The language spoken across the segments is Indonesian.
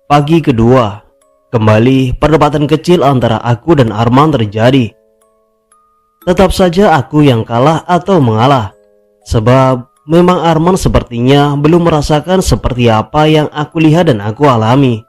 Pagi kedua, kembali perdebatan kecil antara aku dan Arman terjadi. Tetap saja aku yang kalah atau mengalah, sebab memang Arman sepertinya belum merasakan seperti apa yang aku lihat dan aku alami.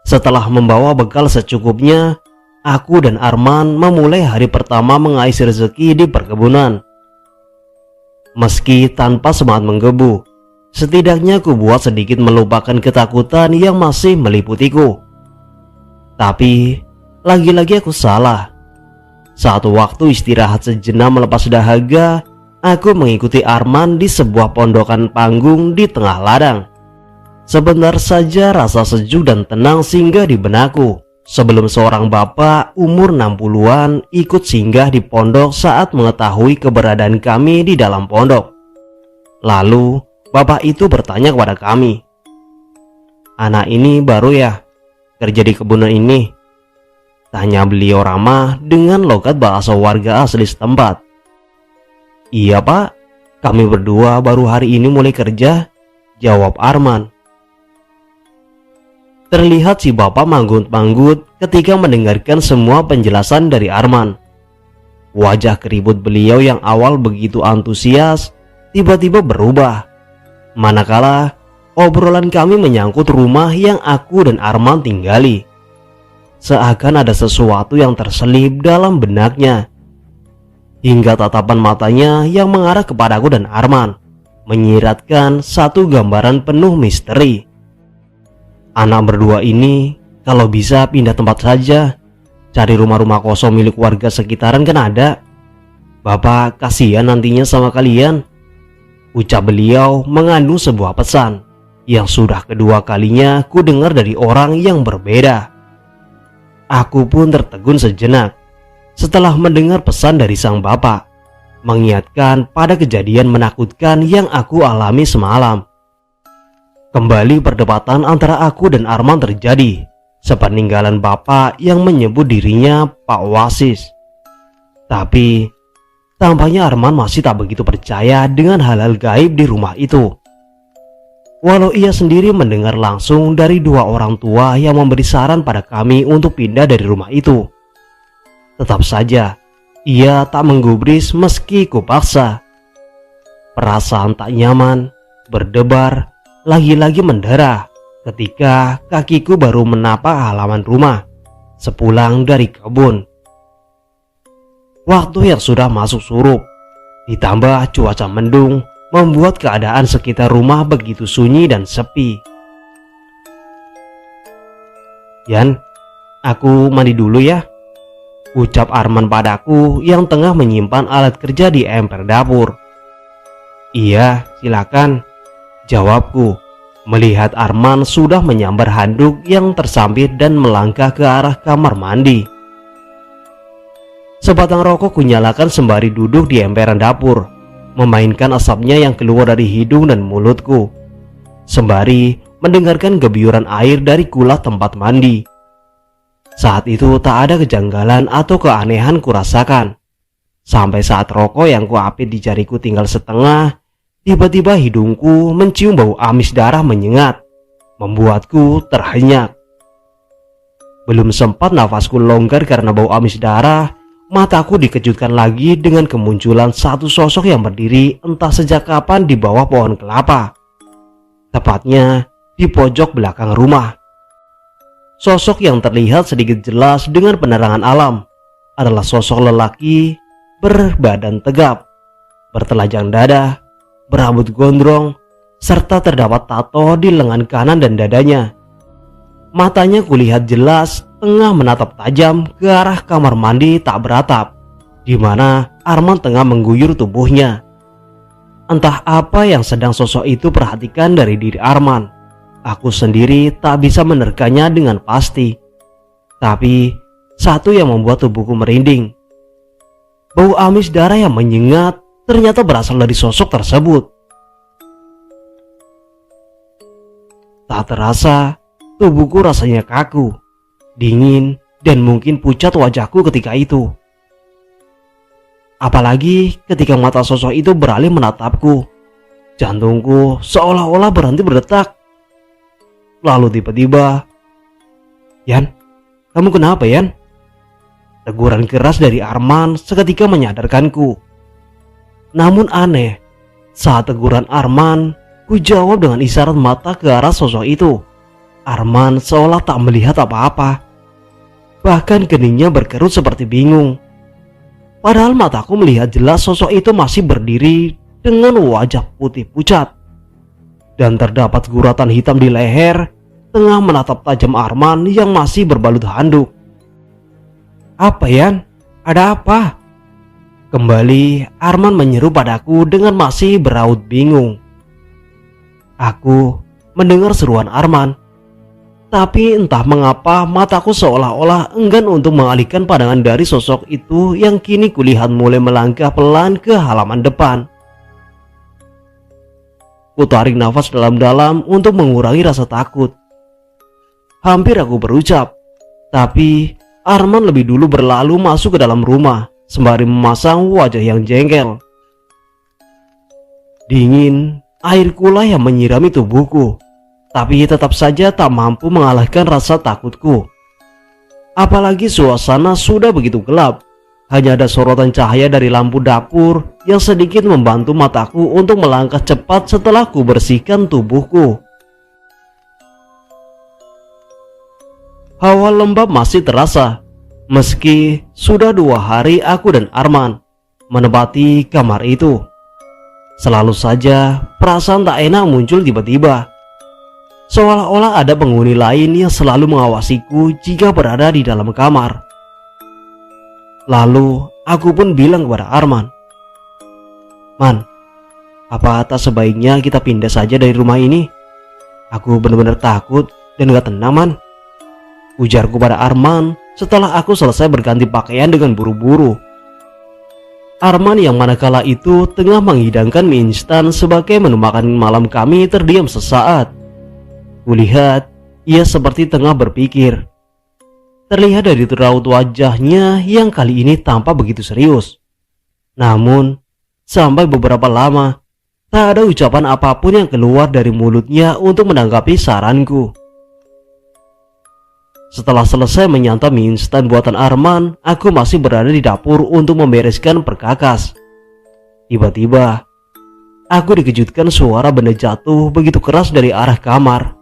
Setelah membawa bekal secukupnya, aku dan Arman memulai hari pertama mengais rezeki di perkebunan. Meski tanpa semangat menggebu, setidaknya aku buat sedikit melupakan ketakutan yang masih meliputiku. Tapi lagi-lagi aku salah. Saat waktu istirahat sejenak melepas dahaga, aku mengikuti Arman di sebuah pondokan panggung di tengah ladang. Sebentar saja rasa sejuk dan tenang singgah di benakku sebelum seorang bapak umur 60-an ikut singgah di pondok saat mengetahui keberadaan kami di dalam pondok. Lalu bapak itu bertanya kepada kami, "Anak ini baru ya kerja di kebun ini?" Tanya beliau ramah dengan logat bahasa warga asli setempat. "Iya pak, kami berdua baru hari ini mulai kerja," jawab Arman. Terlihat si bapak manggut-manggut ketika mendengarkan semua penjelasan dari Arman. Wajah keribut beliau yang awal begitu antusias tiba-tiba berubah manakala obrolan kami menyangkut rumah yang aku dan Arman tinggali. Seakan ada sesuatu yang terselip dalam benaknya, hingga tatapan matanya yang mengarah kepadaku dan Arman menyiratkan satu gambaran penuh misteri. Anak berdua ini kalau bisa pindah tempat saja, cari rumah-rumah kosong milik warga sekitaran kan ada. Bapak kasihan nantinya sama kalian, ucap beliau mengandung sebuah pesan yang sudah kedua kalinya ku dengar dari orang yang berbeda. Aku pun tertegun sejenak setelah mendengar pesan dari sang bapak, mengingatkan pada kejadian menakutkan yang aku alami semalam. Kembali perdebatan antara aku dan Arman terjadi sepeninggalan bapak yang menyebut dirinya Pak Wasis. Tapi tampaknya Arman masih tak begitu percaya dengan hal-hal gaib di rumah itu. Walau ia sendiri mendengar langsung dari dua orang tua yang memberi saran pada kami untuk pindah dari rumah itu, tetap saja ia tak menggubris meski kupaksa. Perasaan tak nyaman berdebar lagi-lagi mendarah ketika kakiku baru menapak halaman rumah sepulang dari kebun. Waktu yang sudah masuk surup ditambah cuaca mendung membuat keadaan sekitar rumah begitu sunyi dan sepi. "Yan, aku mandi dulu ya," ucap Arman padaku yang tengah menyimpan alat kerja di emper dapur. "Iya, silakan," jawabku melihat Arman sudah menyambar handuk yang tersambit dan melangkah ke arah kamar mandi. Sebatang rokok kunyalakan sembari duduk di emperan dapur, memainkan asapnya yang keluar dari hidung dan mulutku, sembari mendengarkan gebyuran air dari kulah tempat mandi. Saat itu tak ada kejanggalan atau keanehan kurasakan, sampai saat rokok yang kuapit di jariku tinggal setengah, tiba-tiba hidungku mencium bau amis darah menyengat, membuatku terhenyak. Belum sempat nafasku longgar karena bau amis darah, mataku dikejutkan lagi dengan kemunculan satu sosok yang berdiri entah sejak kapan di bawah pohon kelapa, tepatnya di pojok belakang rumah. Sosok yang terlihat sedikit jelas dengan penerangan alam adalah sosok lelaki berbadan tegap, bertelanjang dada, berambut gondrong, serta terdapat tato di lengan kanan dan dadanya. Matanya kulihat jelas tengah menatap tajam ke arah kamar mandi tak beratap, di mana Arman tengah mengguyur tubuhnya. Entah apa yang sedang sosok itu perhatikan dari diri Arman. Aku sendiri tak bisa menerkanya dengan pasti. Tapi satu yang membuat tubuhku merinding. Bau amis darah yang menyengat ternyata berasal dari sosok tersebut. Tak terasa, tubuhku rasanya kaku, dingin, dan mungkin pucat wajahku ketika itu. Apalagi ketika mata sosok itu beralih menatapku, jantungku seolah-olah berhenti berdetak. Lalu tiba-tiba, "Yan, kamu kenapa, Yan?" Teguran keras dari Arman seketika menyadarkanku. Namun aneh, saat teguran Arman, ku jawab dengan isyarat mata ke arah sosok itu. Arman seolah tak melihat apa-apa. Bahkan keningnya berkerut seperti bingung. Padahal mataku melihat jelas sosok itu masih berdiri dengan wajah putih pucat. Dan terdapat guratan hitam di leher, tengah menatap tajam Arman yang masih berbalut handuk. "Apa, Yan? Ada apa?" Kembali Arman menyeru padaku dengan masih beraut bingung. Aku mendengar seruan Arman, tapi entah mengapa mataku seolah-olah enggan untuk mengalihkan pandangan dari sosok itu yang kini kulihat mulai melangkah pelan ke halaman depan. Ku tarik nafas dalam-dalam untuk mengurangi rasa takut. Hampir aku berucap, tapi Arman lebih dulu berlalu masuk ke dalam rumah sembari memasang wajah yang jengkel. Dingin, air kula yang menyirami tubuhku, tapi tetap saja tak mampu mengalahkan rasa takutku. Apalagi suasana sudah begitu gelap, hanya ada sorotan cahaya dari lampu dapur yang sedikit membantu mataku untuk melangkah cepat setelah ku bersihkan tubuhku. Hawa lembab masih terasa, meski sudah 2 hari aku dan Arman menempati kamar itu. Selalu saja perasaan tak enak muncul tiba-tiba, seolah-olah ada penghuni lain yang selalu mengawasiku jika berada di dalam kamar. Lalu aku pun bilang kepada Arman, "Man, apa tak sebaiknya kita pindah saja dari rumah ini? Aku benar-benar takut dan gak tenang, Man," ujarku pada Arman setelah aku selesai berganti pakaian dengan buru-buru. Arman yang manakala itu tengah menghidangkan mie instan sebagai menu makan malam kami terdiam sesaat. Kulihat ia seperti tengah berpikir. Terlihat dari raut wajahnya yang kali ini tampak begitu serius. Namun sampai beberapa lama tak ada ucapan apapun yang keluar dari mulutnya untuk menanggapi saranku. Setelah selesai menyantap mie instan buatan Arman, aku masih berada di dapur untuk membereskan perkakas. Tiba-tiba aku dikejutkan suara benda jatuh begitu keras dari arah kamar.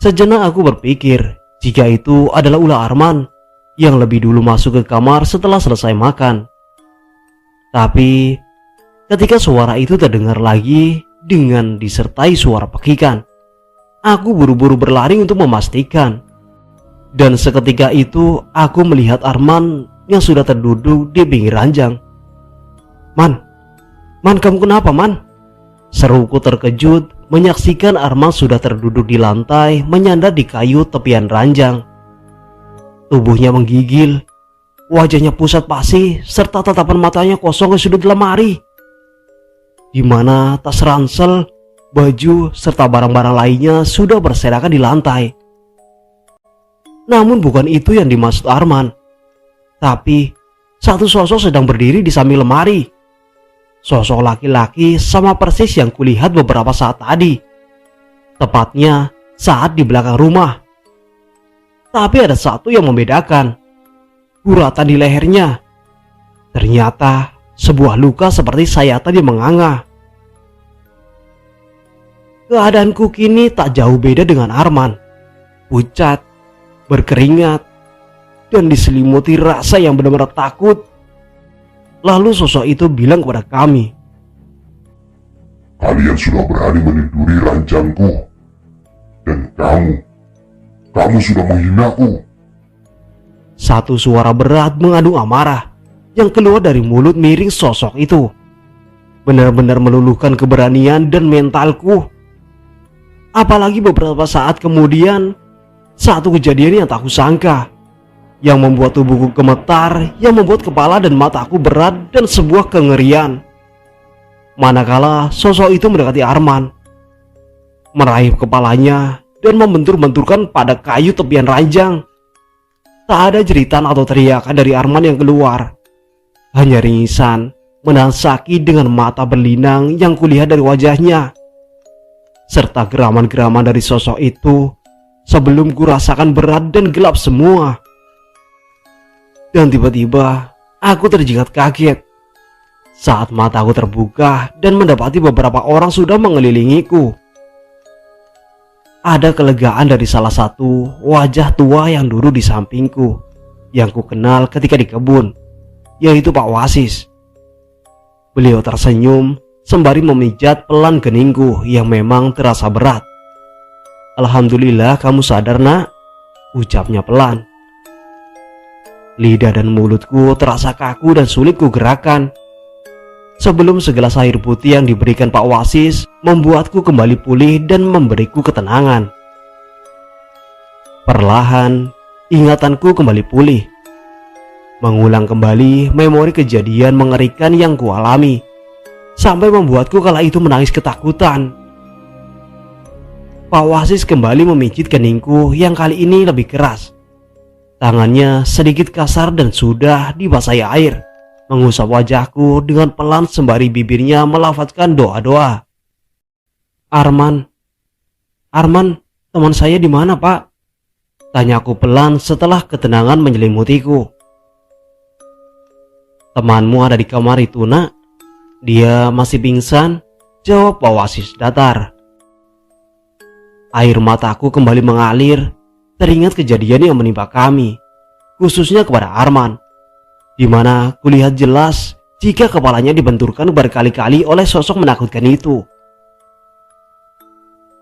Sejenak aku berpikir jika itu adalah ulah Arman yang lebih dulu masuk ke kamar setelah selesai makan. Tapi ketika suara itu terdengar lagi dengan disertai suara pekikan, aku buru-buru berlari untuk memastikan. Dan seketika itu aku melihat Arman yang sudah terduduk di pinggir ranjang. Man, kamu kenapa, Man?" Seruku terkejut menyaksikan Arman sudah terduduk di lantai menyandar di kayu tepian ranjang. Tubuhnya menggigil, wajahnya pusat pasi serta tatapan matanya kosong ke sudut lemari, di mana tas ransel, baju serta barang-barang lainnya sudah berserakan di lantai. Namun bukan itu yang dimaksud Arman. Tapi satu sosok sedang berdiri di samping lemari. Sosok laki-laki sama persis yang kulihat beberapa saat tadi, tepatnya saat di belakang rumah. Tapi ada satu yang membedakan, guratan di lehernya. Ternyata sebuah luka seperti sayatan yang menganga. Keadaanku kini tak jauh beda dengan Arman. Pucat, berkeringat, dan diselimuti rasa yang benar-benar takut. Lalu sosok itu bilang kepada kami, "Kalian sudah berani meniduri ranjangku, dan kamu sudah menghinaku." Satu suara berat mengandung amarah yang keluar dari mulut miring sosok itu. Benar-benar meluluhkan keberanian dan mentalku. Apalagi beberapa saat kemudian, satu kejadian yang tak kusangka, yang membuat tubuhku gemetar, yang membuat kepala dan mataku berat dan sebuah kengerian. Manakala sosok itu mendekati Arman, meraih kepalanya dan membentur-benturkan pada kayu tepian ranjang. Tak ada jeritan atau teriakan dari Arman yang keluar, hanya ringisan menahan sakit dengan mata berlinang yang kulihat dari wajahnya. serta geraman-geraman dari sosok itu sebelum ku rasakan berat dan gelap semua. Dan tiba-tiba aku terjengat kaget saat mataku terbuka dan mendapati beberapa orang sudah mengelilingiku. Ada kelegaan dari salah satu wajah tua yang duduk di sampingku yang ku kenal ketika di kebun, yaitu Pak Wasis. Beliau tersenyum sembari memijat pelan keningku yang memang terasa berat. "Alhamdulillah kamu sadar, Nak," ucapnya pelan. Lidah dan mulutku terasa kaku dan sulit ku gerakkan. Sebelum segelas air putih yang diberikan Pak Wasis membuatku kembali pulih dan memberiku ketenangan. Perlahan, ingatanku kembali pulih. Mengulang kembali memori kejadian mengerikan yang kualami, sampai membuatku kala itu menangis ketakutan. Pak Wasis kembali memijit keningku yang kali ini lebih keras. Tangannya sedikit kasar dan sudah dibasahi air, mengusap wajahku dengan pelan sembari bibirnya melafazkan doa-doa. Arman, teman saya di mana, Pak?" tanyaku pelan setelah ketenangan menyelimutiku. "Temanmu ada di kamar itu, Nak. Dia masih pingsan," jawab Pak Wasis datar. Air mataku kembali mengalir, teringat kejadian yang menimpa kami, khususnya kepada Arman, di mana kulihat jelas jika kepalanya dibenturkan berkali-kali oleh sosok menakutkan itu.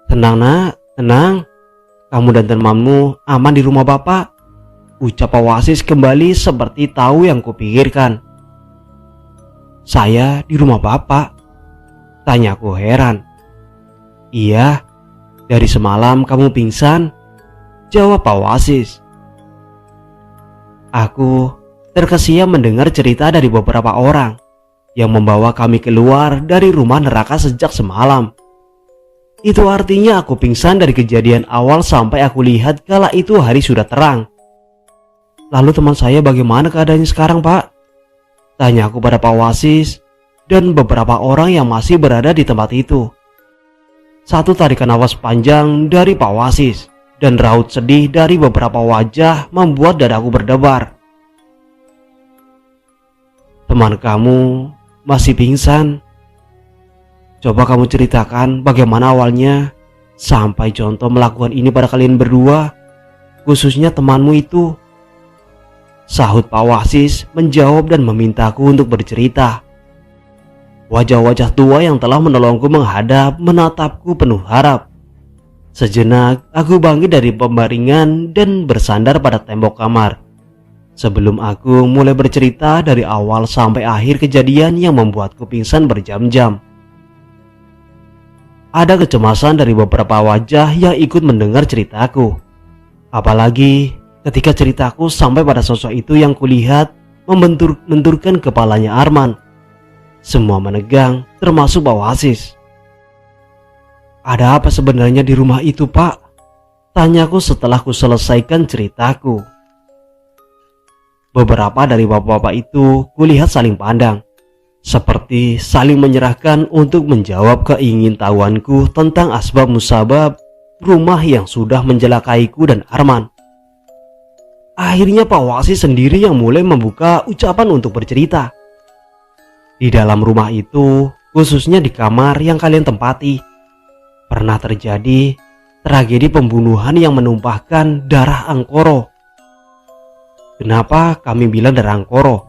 "Tenang, Nak, tenang. Kamu dan temanmu aman di rumah Bapak," ucap Pak Wasis kembali seperti tahu yang kupikirkan. "Saya di rumah Bapak?" tanyaku heran. "Iya, dari semalam kamu pingsan," jawab Pak Wasis. Aku terkesiap mendengar cerita dari beberapa orang yang membawa kami keluar dari rumah neraka sejak semalam. Itu artinya aku pingsan dari kejadian awal sampai aku lihat kala itu hari sudah terang. "Lalu teman saya bagaimana keadaannya sekarang, Pak?" tanya aku pada Pak Wasis dan beberapa orang yang masih berada di tempat itu. Satu tarikan nafas panjang dari Pak Wasis dan raut sedih dari beberapa wajah membuat dadaku berdebar. "Teman kamu masih pingsan. Coba kamu ceritakan bagaimana awalnya sampai Contoh melakukan ini pada kalian berdua, khususnya temanmu itu," sahut Pak Wasis menjawab dan memintaku untuk bercerita. Wajah-wajah tua yang telah menolongku menghadap menatapku penuh harap. Sejenak aku bangkit dari pembaringan dan bersandar pada tembok kamar, sebelum aku mulai bercerita dari awal sampai akhir kejadian yang membuatku pingsan berjam-jam. Ada kecemasan dari beberapa wajah yang ikut mendengar ceritaku, apalagi ketika ceritaku sampai pada sosok itu yang kulihat membenturkan kepalanya Arman. Semua menegang, termasuk Pak Wasis. "Ada apa sebenarnya di rumah itu, Pak?" tanyaku setelah ku selesaikan ceritaku. Beberapa dari bapak-bapak itu kulihat saling pandang, seperti saling menyerahkan untuk menjawab keingintahuanku tentang asbab musabab rumah yang sudah menjelakaiku dan Arman. Akhirnya Pak Wasis sendiri yang mulai membuka ucapan untuk bercerita. "Di dalam rumah itu, khususnya di kamar yang kalian tempati, pernah terjadi tragedi pembunuhan yang menumpahkan darah Angkoro." Kenapa kami bilang darah Angkoro?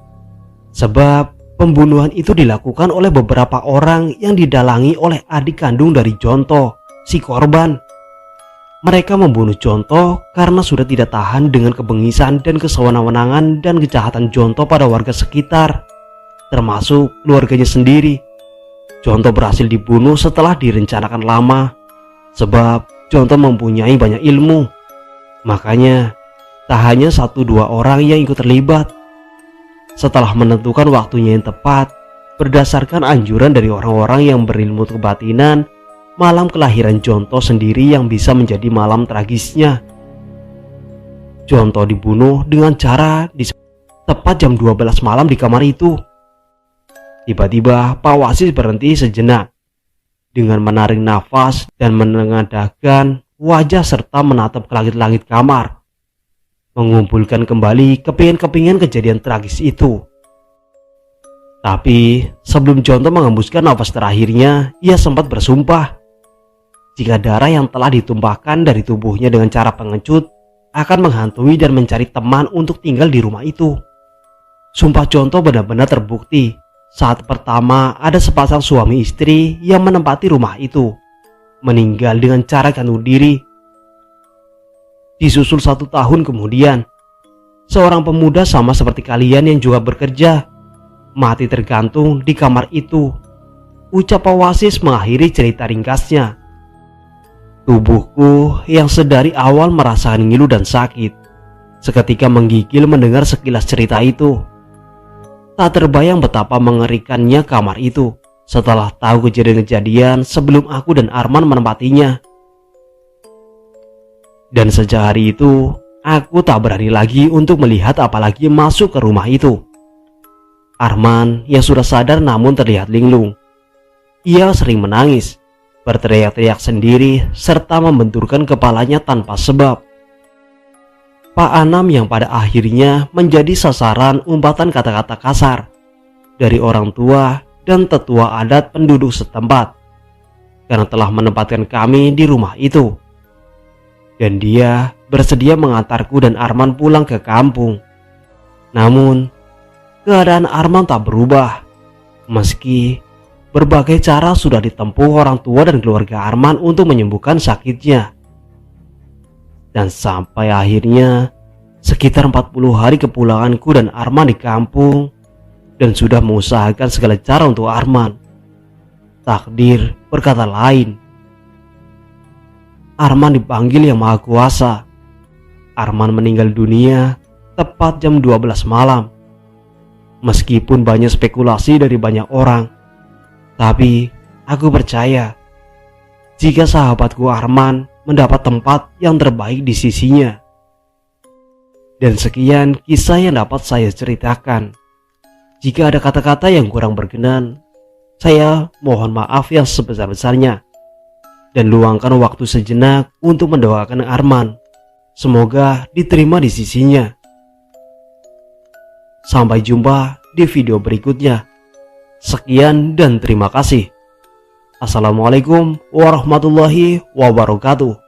Sebab pembunuhan itu dilakukan oleh beberapa orang yang didalangi oleh adik kandung dari Jonto, si korban. Mereka membunuh Jonto karena sudah tidak tahan dengan kebengisan dan kesewenang-wenangan dan kejahatan Jonto pada warga sekitar, termasuk keluarganya sendiri. Jonto berhasil dibunuh setelah direncanakan lama, sebab Jonto mempunyai banyak ilmu. Makanya tak hanya 1-2 orang yang ikut terlibat. Setelah menentukan waktunya yang tepat, berdasarkan anjuran dari orang-orang yang berilmu kebatinan, malam kelahiran Jonto sendiri yang bisa menjadi malam tragisnya. Jonto dibunuh dengan cara tepat jam 12 malam di kamar itu. Tiba-tiba Pak Wasis berhenti sejenak. dengan menarik nafas dan menengadahkan wajah serta menatap ke langit-langit kamar, mengumpulkan kembali kepingan-kepingan kejadian tragis itu. Tapi sebelum Jonto mengembuskan nafas terakhirnya, ia sempat bersumpah jika darah yang telah ditumpahkan dari tubuhnya dengan cara pengecut akan menghantui dan mencari teman untuk tinggal di rumah itu. Sumpah Jonto benar-benar terbukti saat pertama ada sepasang suami istri yang menempati rumah itu, meninggal dengan cara gantung diri. Disusul 1 tahun kemudian, seorang pemuda sama seperti kalian yang juga bekerja, mati tergantung di kamar itu. Ucap Pak Wasis mengakhiri cerita ringkasnya. Tubuhku yang sedari awal merasakan ngilu dan sakit, seketika menggigil mendengar sekilas cerita itu. Tak terbayang betapa mengerikannya kamar itu setelah tahu kejadian-kejadian sebelum aku dan Arman menempatinya. Dan sejak hari itu, aku tak berani lagi untuk melihat apalagi masuk ke rumah itu. Arman yang sudah sadar namun terlihat linglung. Ia sering menangis, berteriak-teriak sendiri, serta membenturkan kepalanya tanpa sebab. Pak Anam yang pada akhirnya menjadi sasaran umpatan kata-kata kasar dari orang tua dan tetua adat penduduk setempat karena telah menempatkan kami di rumah itu. Dan dia bersedia mengantarku dan Arman pulang ke kampung. Namun, keadaan Arman tak berubah meski berbagai cara sudah ditempuh orang tua dan keluarga Arman untuk menyembuhkan sakitnya. Dan sampai akhirnya sekitar 40 hari kepulanganku dan Arman di kampung dan sudah mengusahakan segala cara untuk Arman, takdir berkata lain. Arman dipanggil Yang Maha Kuasa. Arman meninggal dunia tepat jam 12 malam. Meskipun banyak spekulasi dari banyak orang, tapi aku percaya jika sahabatku Arman mendapat tempat yang terbaik di sisinya. Dan sekian kisah yang dapat saya ceritakan. Jika ada kata-kata yang kurang berkenan, saya mohon maaf yang sebesar-besarnya dan luangkan waktu sejenak untuk mendoakan Arman. Semoga diterima di sisinya. Sampai jumpa di video berikutnya. Sekian dan terima kasih. Assalamualaikum warahmatullahi wabarakatuh.